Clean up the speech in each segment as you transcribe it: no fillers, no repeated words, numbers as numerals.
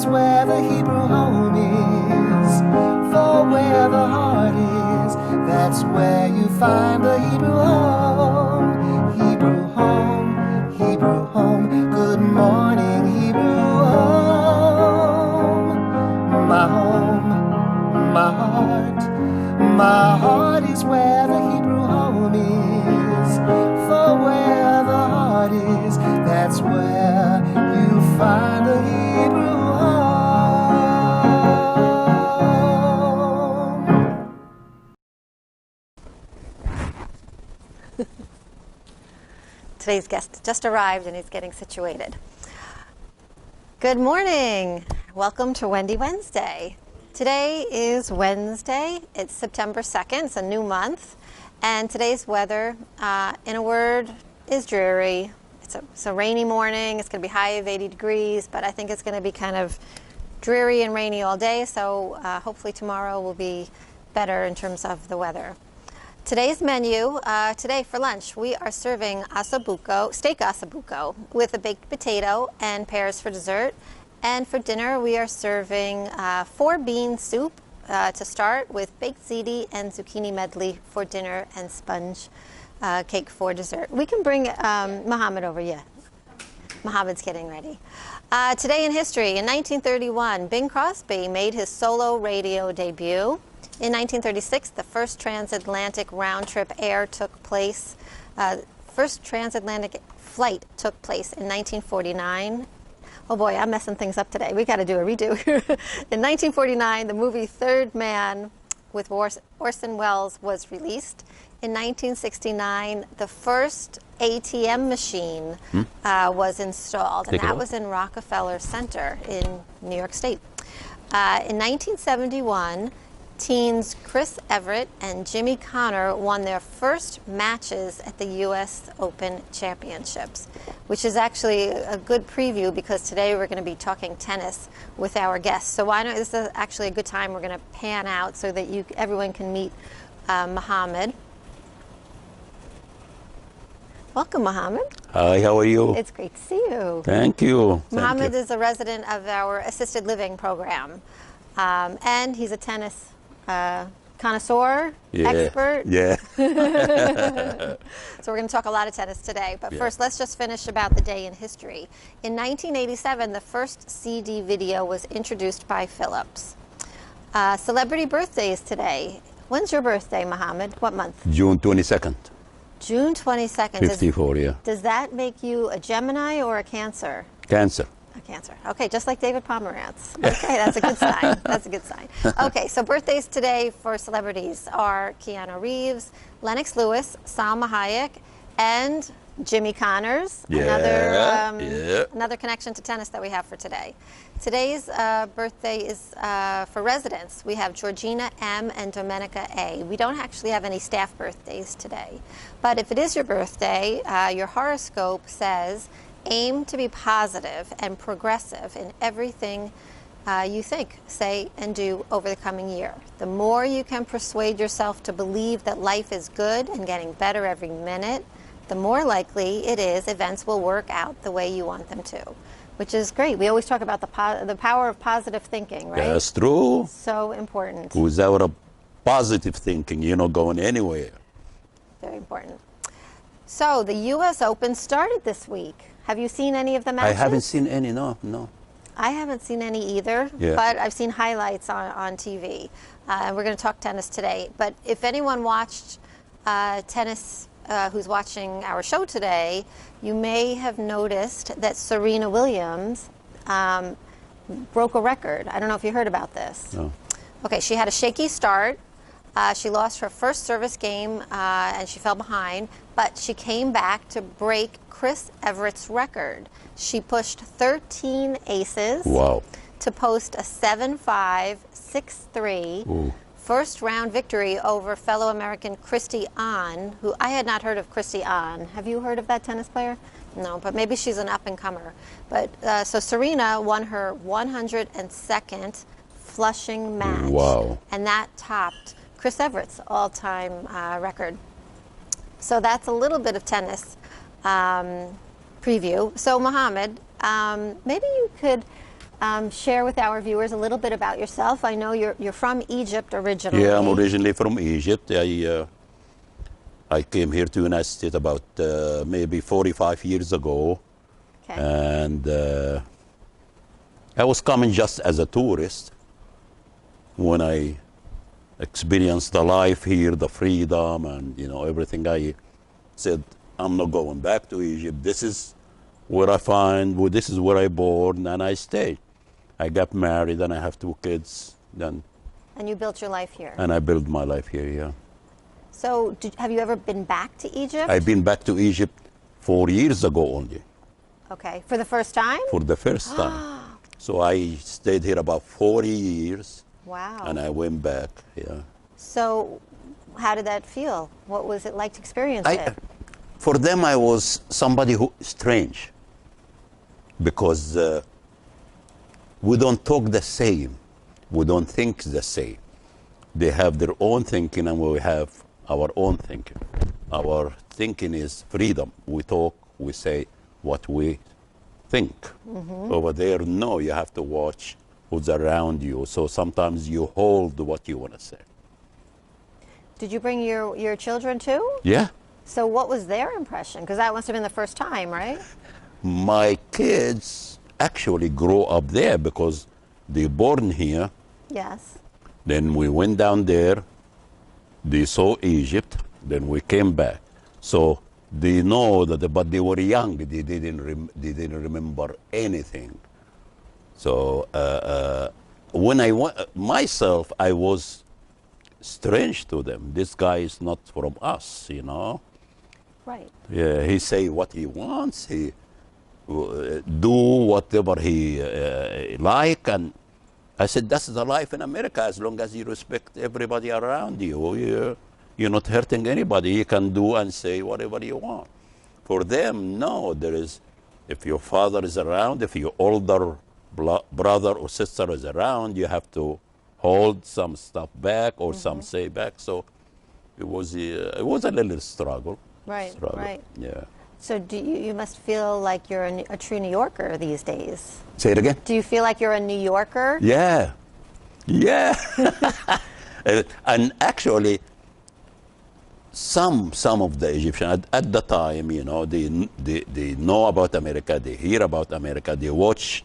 is where the Hebrew home is. For where the heart is, that's where you find the Hebrew home. Hebrew home, Hebrew home. Good morning, Hebrew home. My home, my heart is where the Hebrew home is. For where the heart is, that's where you find the Hebrew home. Today's guest just arrived and he's getting situated. Good morning. Welcome to Wendy Wednesday. Today is Wednesday. It's September 2nd. It's a new month. And today's weather, in a word, is dreary. It's a rainy morning. It's going to be high of 80 degrees, but I think it's going to be kind of dreary and rainy all day. So hopefully tomorrow will be better in terms of the weather. Today's menu, today for lunch, we are serving steak asabuco with a baked potato and pears for dessert. And for dinner, we are serving 4-bean soup to start with baked ziti and zucchini medley for dinner and sponge cake for dessert. We can bring Mohammed over, yeah. Mohammed's getting ready. Today in history, in 1931, Bing Crosby made his solo radio debut. In 1936, the first transatlantic round-trip air took place. First transatlantic flight took place in 1949. Oh boy, I'm messing things up today. We got to do a redo. In 1949, the movie Third Man with Orson Welles was released. In 1969, the first ATM machine was installed, and that was in Rockefeller Center in New York State. In 1971, teens Chris Everett and Jimmy Connor won their first matches at the U.S. Open Championships, which is actually a good preview because today we're going to be talking tennis with our guests. So this is actually a good time. We're going to pan out so that everyone can meet Mohammed. Welcome, Mohammed. Hi, how are you? It's great to see you. Thank you. Mohammed is a resident of our assisted living program, and he's a tennis connoisseur, expert. Yeah. So we're going to talk a lot of tennis today. But first, let's just finish about the day in history. In 1987, the first CD video was introduced by Philips. Celebrity birthdays today. When's your birthday, Mohammed? What month? June 22nd. June 22nd. 54, yeah. Does that make you a Gemini or a Cancer? Cancer. A Cancer. Okay, just like David Pomerantz. Okay, that's a good sign. That's a good sign. Okay, so birthdays today for celebrities are Keanu Reeves, Lennox Lewis, Salma Hayek, and Jimmy Connors. Another connection to tennis that we have for today. Today's birthday is for residents. We have Georgina M. and Domenica A. We don't actually have any staff birthdays today. But if it is your birthday, your horoscope says aim to be positive and progressive in everything you think, say, and do over the coming year. The more you can persuade yourself to believe that life is good and getting better every minute, the more likely it is events will work out the way you want them to, which is great. We always talk about the power of positive thinking, right? That's true. So important. Without a positive thinking, you're not going anywhere. Very important. So the U.S. Open started this week. Have you seen any of the matches? I haven't seen any, no. I haven't seen any either, but I've seen highlights on TV. We're going to talk tennis today. But if anyone watched tennis who's watching our show today, you may have noticed that Serena Williams broke a record. I don't know if you heard about this. No. Okay, she had a shaky start. She lost her first service game and she fell behind, but she came back to break Chris Everett's record. She pushed 13 aces to post a 7-5, 6-3 first round victory over fellow American Christy Ahn, who I had not heard of. Christy Ahn. Have you heard of that tennis player? No, but maybe she's an up-and-comer. But so Serena won her 102nd Flushing match. Wow. And that topped Chris Everett's all-time record. So that's a little bit of tennis preview. So Mohammed, maybe you could share with our viewers a little bit about yourself. I know you're from Egypt originally. Yeah, I'm originally from Egypt. I came here to the United States about maybe 45 years ago. Okay. And I was coming just as a tourist. When I experienced the life here, the freedom and everything, I said, I'm not going back to Egypt. This is where I find, well, this is where I born, and I stayed. I got married and I have 2 kids then. And you built your life here. And I built my life here, yeah. So have you ever been back to Egypt? I've been back to Egypt 4 years ago only. Okay, for the first time? For the first time. So I stayed here about 40 years. Wow. And I went back, yeah. So how did that feel? What was it like to experience it? For them, I was somebody who strange. Because we don't talk the same. We don't think the same. They have their own thinking and we have our own thinking. Our thinking is freedom. We talk, we say what we think. Over there, no, you have to watch who's around you. So sometimes you hold what you want to say. Did you bring your children too? Yeah. So what was their impression? Because that must have been the first time, right? My kids actually grow up there because they born here. Yes. Then we went down there. They saw Egypt. Then we came back. So they know that, but they were young. They didn't remember anything. So when I myself, I was strange to them. This guy is not from us, Right. Yeah, he say what he wants. He do whatever he like, and I said that's the life in America. As long as you respect everybody around you, you're not hurting anybody. You can do and say whatever you want. For them, no. There is, if your father is around, if your older brother or sister is around, you have to hold some stuff back or some say back. So it was a little struggle. Right. Right. Yeah. So you must feel like you're a true New Yorker these days. Say it again. Do you feel like you're a New Yorker? Yeah. Yeah. And actually, some of the Egyptians at the time, they know about America, they hear about America, they watch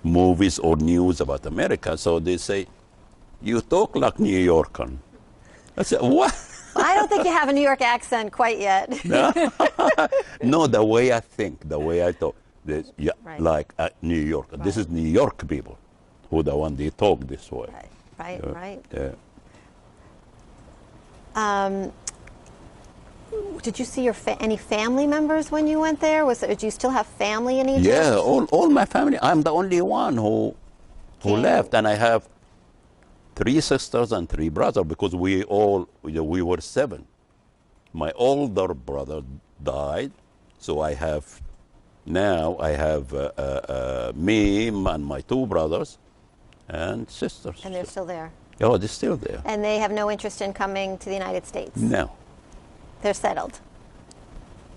movies or news about America, so they say, you talk like New Yorker. I said, what? Well, I don't think you have a New York accent quite yet. No, the way I think, the way I talk, Right. like New York. Right. This is New York people who the one they talk this way. Right. Yeah. Did you see any family members when you went there? Do you still have family in Egypt? Yeah, all my family. I'm the only one who left, and I have 3 sisters and 3 brothers because we were 7. My older brother died, so I have me and my 2 brothers and sisters. And they're still there? Oh, they're still there. And they have no interest in coming to the United States? No. They're settled?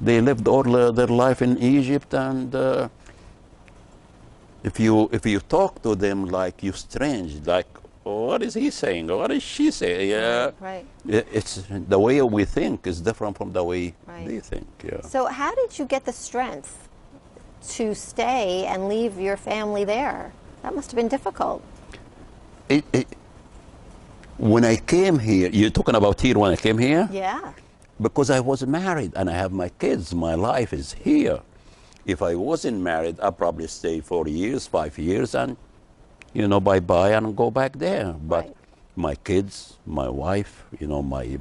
They lived all their life in Egypt, and if you talk to them like you're strange, like, what is he saying? What is she saying? Yeah. Right. It's the way we think is different from the way they think. Yeah. So how did you get the strength to stay and leave your family there? That must have been difficult. When I came here, you're talking about here when I came here? Yeah. Because I was married and I have my kids. My life is here. If I wasn't married, I'd probably stay 4 years, 5 years, and bye-bye and go back there. But Right. my kids, my wife, my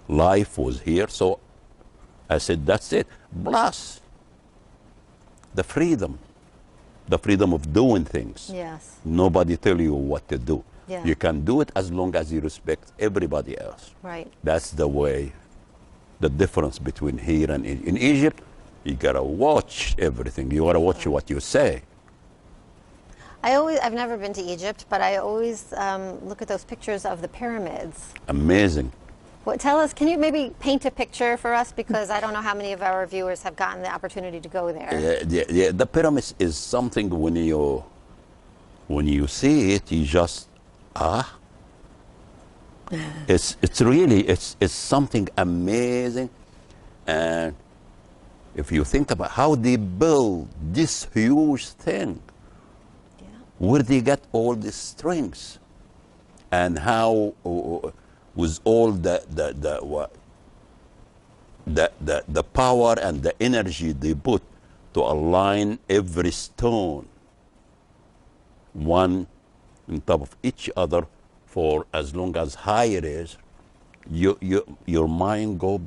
life was here. So I said, that's it. Plus, the freedom of doing things. Yes. Nobody tell you what to do. Yeah. You can do it as long as you respect everybody else. Right. That's the way, the difference between here and in Egypt. You gotta watch everything. You gotta watch what you say. I've never been to Egypt, but I always look at those pictures of the pyramids. Amazing. Can you maybe paint a picture for us? Because I don't know how many of our viewers have gotten the opportunity to go there. Yeah, the pyramids is something when you when you see it, you just, it's really, it's something amazing. And if you think about how they build this huge thing, where they get all the strings, and how with all the power and the energy they put to align every stone one on top of each other for as long as high it is, your mind go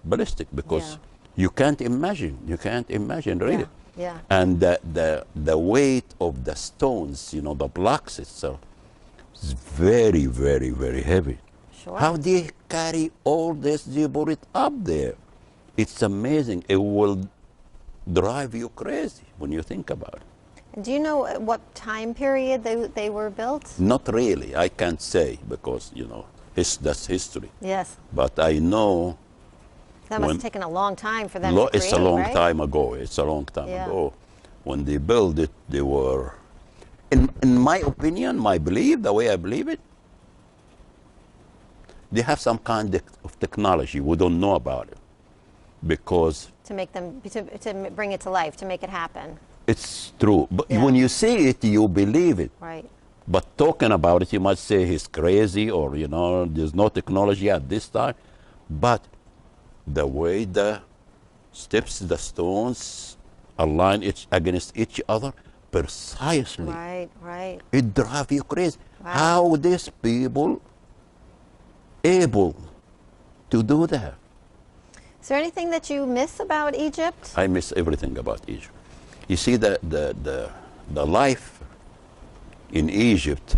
ballistic, because you can't imagine really. Yeah. And the weight of the stones, you know, the blocks itself, is very, very, very heavy. Sure. How they carry all this, they put it up there. It's amazing. It will drive you crazy when you think about it. Do you know what time period they were built? Not really. I can't say, because, you know, that's history. Yes. But I know That must have taken a long time for them to create, it's a long right? time ago. It's a long time ago. When they built it, they were, in my opinion, my belief, the way I believe it, they have some kind of technology we don't know about it, because To make them, to bring it to life, to make it happen. it's true. But when you see it, you believe it. Right. But talking about it, you might say he's crazy, or, you know, there's no technology at this time. But the way the steps, the stones align against each other precisely, Right, right. it drives you crazy. Wow. How these people able to do that? Is there anything that you miss about Egypt? I miss everything about Egypt. You see, the life in Egypt,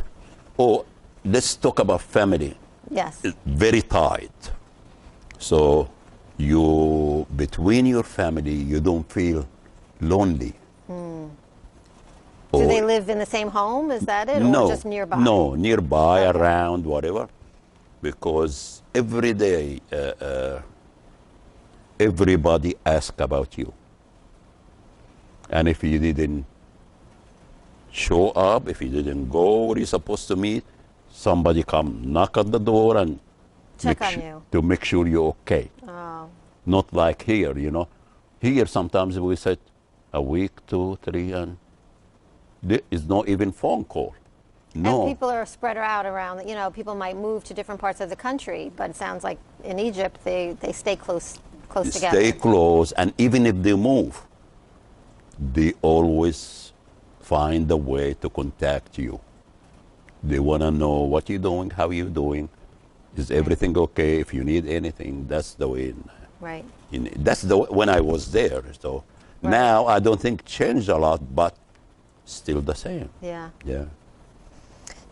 let's talk about family. Yes. It's very tight. So between your family, you don't feel lonely. Do they live in the same home? Is that it? No, Or just nearby? No, nearby, Okay. around, whatever. Because every day, everybody asks about you. And if you didn't show up, if you didn't go where you're supposed to meet, somebody come knock at the door and Check on you. to make sure you're okay. Oh, Not like here, you know. Here sometimes we sit a week, 2, 3, and there is no even phone call. No. And people are spread out around, you know, people might move to different parts of the country, but it sounds like in Egypt they stay close together. Stay close, and even if they move, they always find a way to contact you. They want to know what you're doing, how you're doing, is everything okay, if you need anything. That's the way. Right. That's when I was there. So Right. now I don't think changed a lot, but still the same. Yeah. Yeah.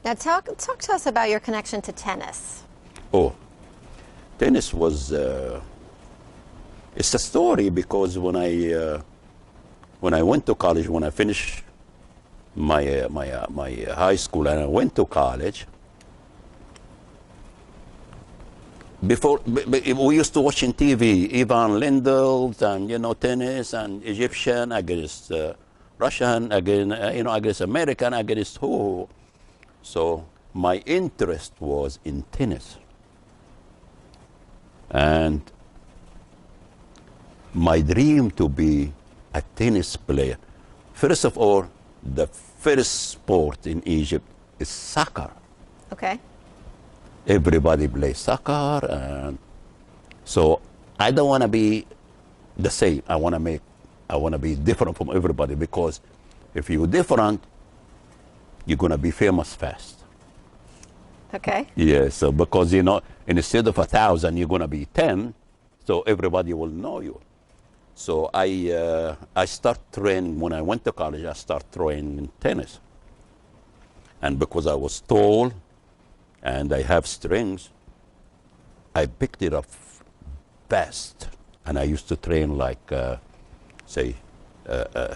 Now talk to us about your connection to tennis. Oh, tennis was. It's a story, because when I went to college, when I finished my high school and I went to college, before we used to watch on TV Ivan Lendl and, you know, tennis, and Egyptian against Russian against American against who. So my interest was in tennis, and my dream to be a tennis player. First of all, the first sport in Egypt is soccer. Okay. Everybody plays soccer, and so I don't want to be the same. I want to be different from everybody, because if you're different, you're gonna be famous fast. Okay. Yeah. So because, you know, instead of 1,000, you're gonna be 10, so everybody will know you. So I start training when I went to college. I start training in tennis, and because I was tall and I have strength, I picked it up fast. And I used to train like, say,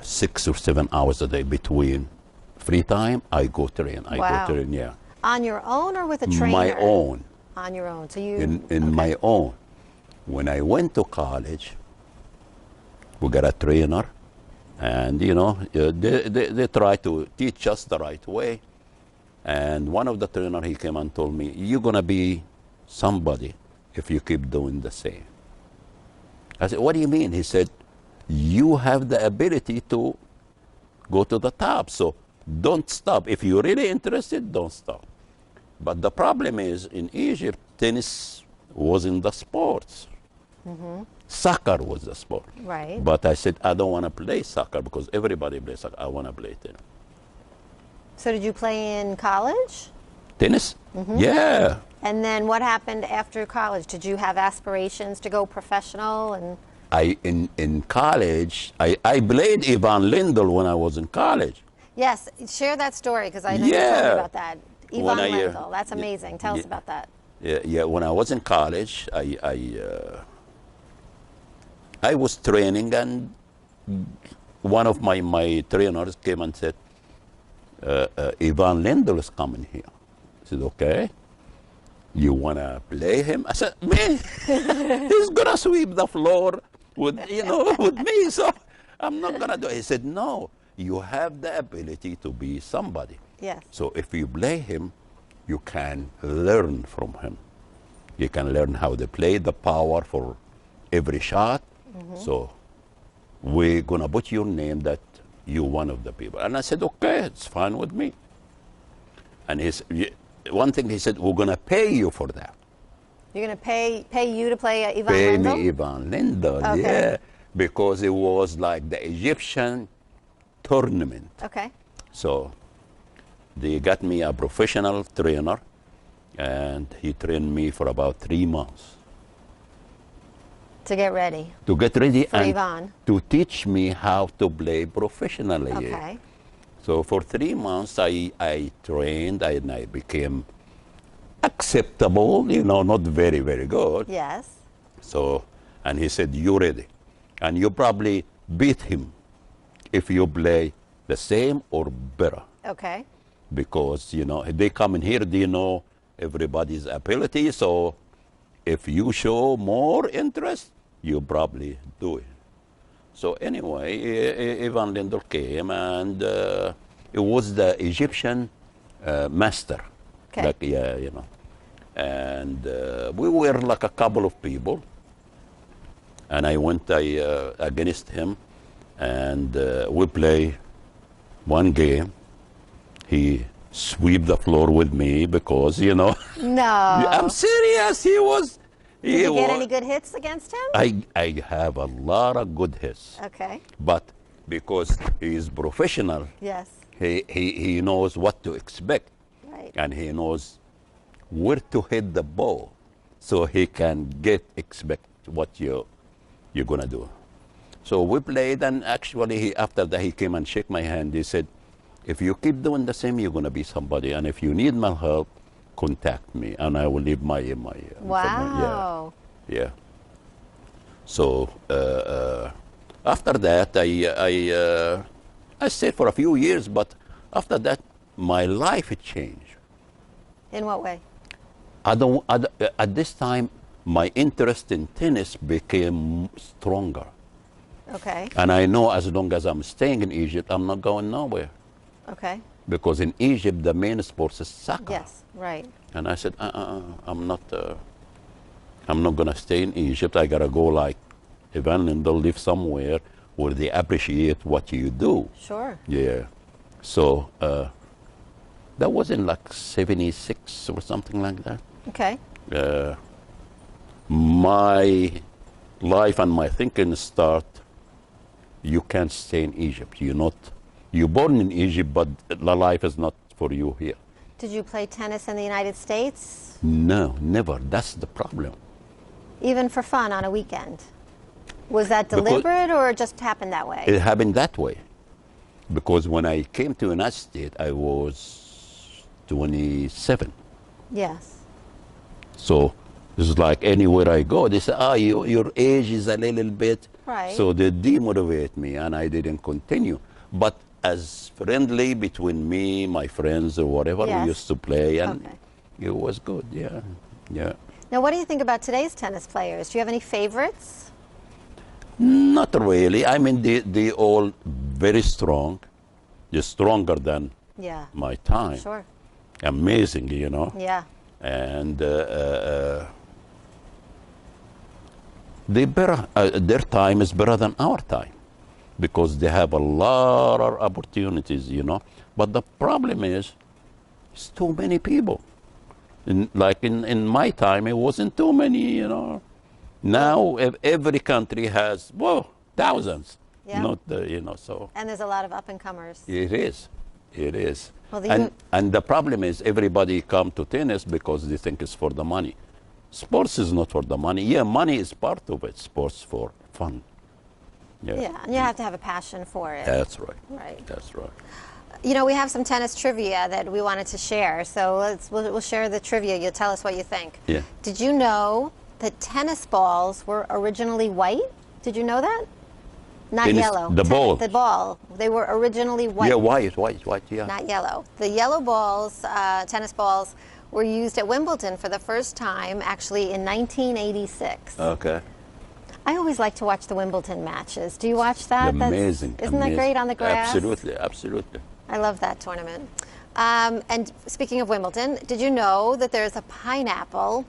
6 or 7 hours a day between free time. I go train. Wow. Go train. Yeah. On your own or with a trainer? My own. On your own. So you In okay. my own. When I went to college, we got a trainer, And, they try to teach us the right way. And one of the trainer, he came and told me, you're going to be somebody if you keep doing the same. I said, what do you mean? He said, you have the ability to go to the top, so don't stop. If you're really interested, don't stop. But the problem is, in Egypt, tennis wasn't the sports. Soccer was the sport. Right. But I said, I don't want to play soccer because everybody plays soccer. I want to play tennis. So did you play in college? Tennis? Yeah. And then what happened after college? Did you have aspirations to go professional? And In college, I played Ivan Lendl when I was in college. yes, share that story because I know you told me Yeah. about that. Ivan When I, Lendl, that's amazing. Tell us about that. Yeah, when I was in college, I was training, and one of my trainers came and said, Ivan Lendl is coming here. I said, okay. You want to play him? I said, man, he's going to sweep the floor with me, so I'm not going to do it. He said, no, you have the ability to be somebody. Yes. So if you play him, you can learn from him. You can learn how to play the power for every shot. So we're going to put your name that you're one of the people. And I said, okay, it's fine with me. And one thing he said, we're going to pay you for that. You're going to pay you to play Ivan Pay Lendl? me Ivan Lendl, Okay. yeah. Because it was like the Egyptian tournament. Okay. So they got me a professional trainer, and he trained me for about 3 months. To get ready. To get ready For and Ivan. to teach me how to play professionally. Okay. So for 3 months, I trained, and I became acceptable, not very, very good. Yes. So, and he said, you're ready. And you probably beat him if you play the same or better. Okay. Because, they come in here, they know everybody's ability. So if you show more interest, you probably do it. So anyway, Ivan Lendl came, and it was the Egyptian master. Okay. Like, yeah, And we were like a couple of people. And I went against him, and we play one game. He swept the floor with me because, No. I'm serious. He was. Did you get any good hits against him? I have a lot of good hits. Okay. But because he is professional, Yes. he knows what to expect. Right. And he knows where to hit the ball, so he can expect what you're gonna do. So we played, and actually after that he came and shook my hand. He said, if you keep doing the same, you're gonna be somebody, and if you need my help, contact me, and I will leave my Wow. yeah. So after that, I stayed for a few years, but after that, my life had changed. In what way? At this time, my interest in tennis became stronger. Okay. And I know as long as I'm staying in Egypt, I'm not going nowhere. Okay. Because in Egypt, the main sport is soccer. Yes. Right. And I said, I'm not going to stay in Egypt. I got to go like Ivan Lendl, live somewhere where they appreciate what you do. Sure. Yeah. So that was in like 76 or something like that. Okay. My life and my thinking start, you can't stay in Egypt. You're born in Egypt, but the life is not for you here. Did you play tennis in the United States? No, never. That's the problem. Even for fun on a weekend? Was that Because- deliberate or it just happened that way? It happened that way. Because when I came to the United States, I was 27. Yes. So it's like anywhere I go, they say, your age is a little bit. Right. So they demotivate me, and I didn't continue. But as friendly between me, my friends, or whatever, Yes. we used to play, and Okay. it was good, yeah. Now, what do you think about today's tennis players? Do you have any favorites? Not really. I mean, they all very strong, just stronger than Yeah. my time. Sure. Amazing, you know. Yeah. And they better, their time is better than our time because they have a lot of opportunities, you know. But the problem is, it's too many people. In my time, it wasn't too many, you know. Now, every country has, whoa, thousands. Yeah. Not, you know, so And there's a lot of up-and-comers. it is. It is. Well, And the problem is everybody come to tennis because they think it's for the money. Sports is not for the money. Yeah, money is part of it. Sports for fun. Yeah, and you have to have a passion for it. That's right. Right. That's right. You know, we have some tennis trivia that we wanted to share. So we'll share the trivia. You'll tell us what you think. Yeah. Did you know that tennis balls were originally white? Did you know that? Not Tennis- yellow. the ball. The ball. They were originally white. Yeah, white, yeah. Not yellow. The yellow balls, tennis balls, were used at Wimbledon for the first time, actually in 1986. Okay. I always like to watch the Wimbledon matches. Do you watch that? Amazing. Isn't that amazing. great on the grass? Absolutely, absolutely. I love that tournament. And speaking of Wimbledon, did you know that there's a pineapple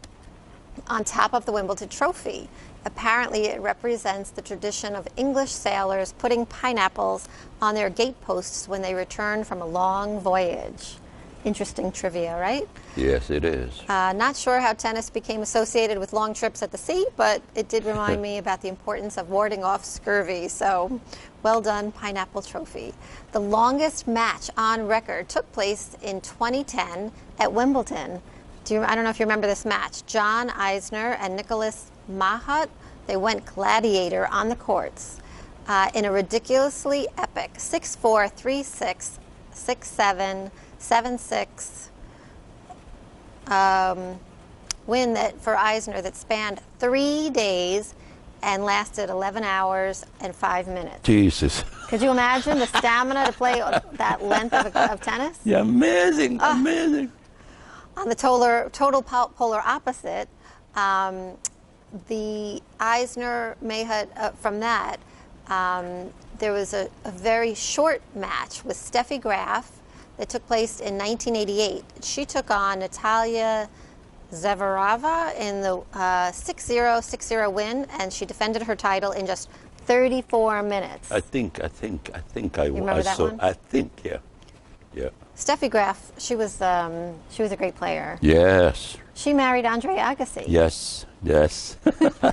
on top of the Wimbledon trophy? Apparently, it represents the tradition of English sailors putting pineapples on their gateposts when they return from a long voyage. Interesting trivia, right? Yes, it is. Not sure how tennis became associated with long trips at the sea, but it did remind me about the importance of warding off scurvy. So, well done, Pineapple Trophy. The longest match on record took place in 2010 at Wimbledon. I don't know if you remember this match. John Eisner and Nicholas Mahut, they went gladiator on the courts in a ridiculously epic 6-4, 3-6, 6-7, 7-6 win for Eisner that spanned 3 days and lasted 11 hours and 5 minutes. Jesus. Could you imagine the stamina to play that length of tennis? Yeah, amazing, amazing. On the total polar opposite, the Eisner Mahut from that, there was a very short match with Steffi Graf that took place in 1988. She took on Natalia Zavarova in the 6-0, 6-0 win, and she defended her title in just 34 minutes. I think I remember that saw. one? I think, yeah. Steffi Graf, she was a great player. Yes. She married Andre Agassi. Yes.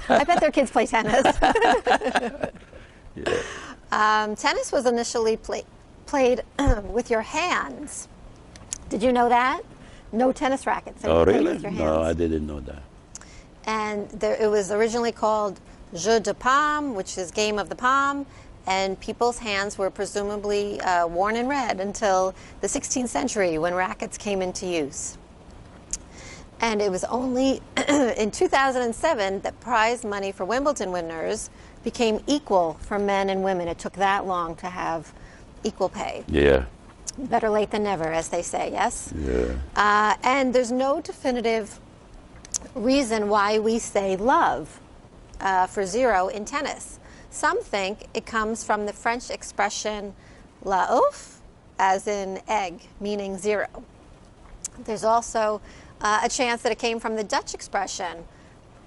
I bet their kids play tennis. Yeah. Tennis was initially played with your hands. Did you know that? No tennis rackets. Oh, You played really? With your hands. No, I didn't know that. And it was originally called jeu de paume, which is game of the palm, and people's hands were presumably worn in red until the 16th century when rackets came into use. And it was only in 2007 that prize money for Wimbledon winners became equal for men and women. It took that long to have equal pay. Yeah. Better late than never, as they say, yes? Yeah. And there's no definitive reason why we say love for zero in tennis. Some think it comes from the French expression la ouf, as in egg, meaning zero. There's also a chance that it came from the Dutch expression.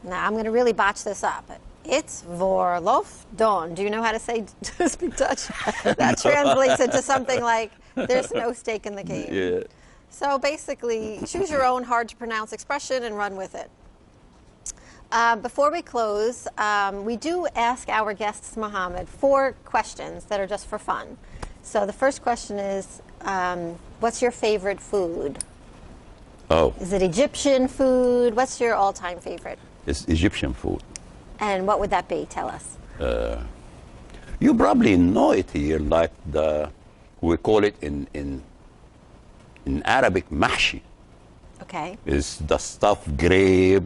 Now, I'm going to really botch this up. It's voorlof don. Do you know how to speak Dutch? That translates into something like, there's no stake in the game. Yeah. So basically, choose your own hard-to-pronounce expression and run with it. Before we close, we do ask our guests, Mohammed, 4 questions that are just for fun. So the first question is, what's your favorite food? Oh, Is it Egyptian food? What's your all-time favorite? it's Egyptian food. And what would that be? Tell us. You probably know it here, like we call it in Arabic mahshi. Okay. It's the stuffed grape,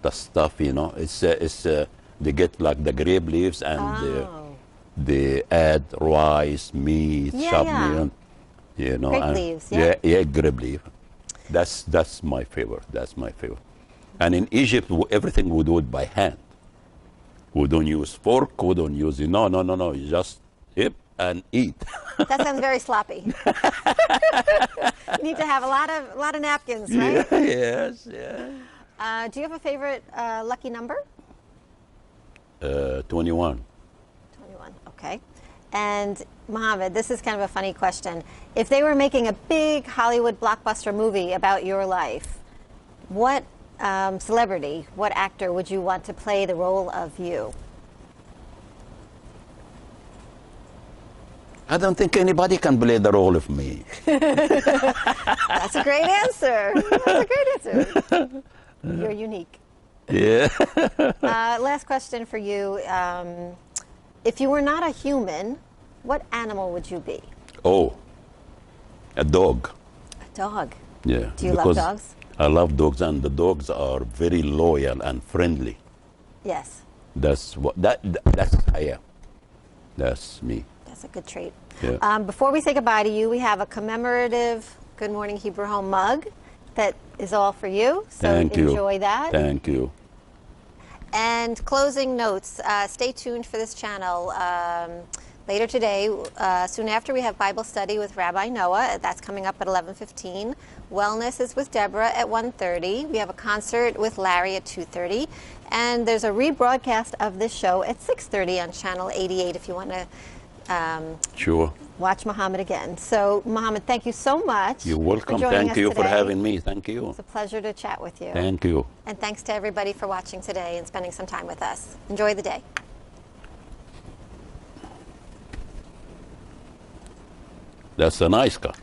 the stuff, you know. It's they get like the grape leaves and they add rice, meat, Yeah, chopped yeah. meat, you know. Grape and- leaves, yeah. Yeah, grape leaf. That's my favorite. That's my favorite. And in Egypt, everything we do it by hand. We don't use fork. We don't use it. No. You just hip and eat. That sounds very sloppy. You need to have a lot of napkins, right? Yes. Do you have a favorite lucky number? 21. 21, okay. And Mohammed, this is kind of a funny question. If they were making a big Hollywood blockbuster movie about your life, what celebrity, what actor would you want to play the role of you? I don't think anybody can play the role of me. That's a great answer. That's a great answer. You're unique. Yeah. Last question for you. If you were not a human, what animal would you be? Oh, a dog. A dog. Yeah. Do you love dogs? I love dogs, and the dogs are very loyal and friendly. Yes. That's I am. That's me. That's a good trait. Yeah. Before we say goodbye to you, we have a commemorative Good Morning Hebrew Home mug that is all for you. So Thank you. enjoy that. Thank you. And closing notes, stay tuned for this channel. Later today, soon after, we have Bible study with Rabbi Noah. That's coming up at 11:15. Wellness is with Deborah at 1:30. We have a concert with Larry at 2:30. And there's a rebroadcast of this show at 6:30 on Channel 88 if you want to Sure. watch Mohammed again. So, Mohammed, thank you so much. You're welcome. For joining Thank us you for today. having me. Thank you. It's a pleasure to chat with you. Thank you. And thanks to everybody for watching today and spending some time with us. Enjoy the day. That's a nice car.